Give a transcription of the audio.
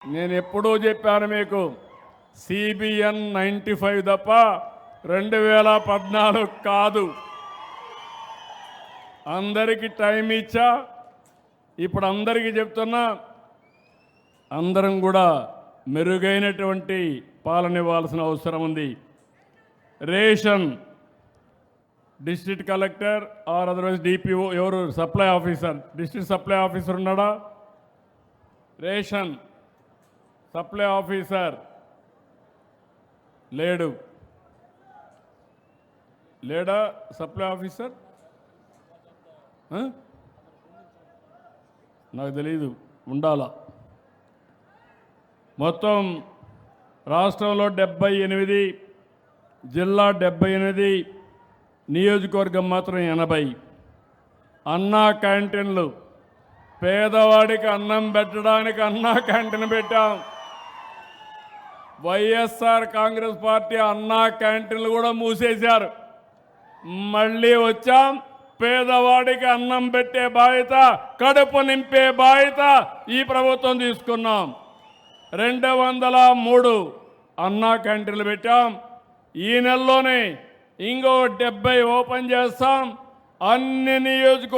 నేను ఎప్పుడూ చెప్పాను మీకు సిబిఎన్ 95 తప్ప 2014 కాదు. అందరికీ టైం ఇచ్చా. ఇప్పుడు అందరికీ చెప్తున్నా, అందరం కూడా మెరుగైనటువంటి పాలన ఇవ్వాల్సిన అవసరం ఉంది. Ration district collector or otherwise DPO, ఎవరు supply officer, district supply officer ఉన్నాడా? రేషన్ సప్లై ఆఫీసర్ లేడా సప్లై ఆఫీసర్? నాకు తెలీదు, ఉండాలా. మొత్తం రాష్ట్రంలో 78, జిల్లా 78, నియోజకవర్గం మాత్రం 80. అన్నా క్యాంటీన్లు, పేదవాడికి అన్నం పెట్టడానికి అన్నా క్యాంటీన్ పెట్టాం. వైఎస్ఆర్ కాంగ్రెస్ పార్టీ అన్నా క్యాంటీన్లు కూడా మూసేశారు. మళ్ళీ వచ్చాం, పేదవాడికి అన్నం పెట్టే బాధ్యత, కడుపు నింపే బాధ్యత ఈ ప్రభుత్వం తీసుకున్నాం. 203 అన్నా క్యాంటీన్లు పెట్టాం. ఈ నెలలోనే ఇంకో 70 ఓపెన్ చేస్తాం. అన్ని నియోజకవర్గాలు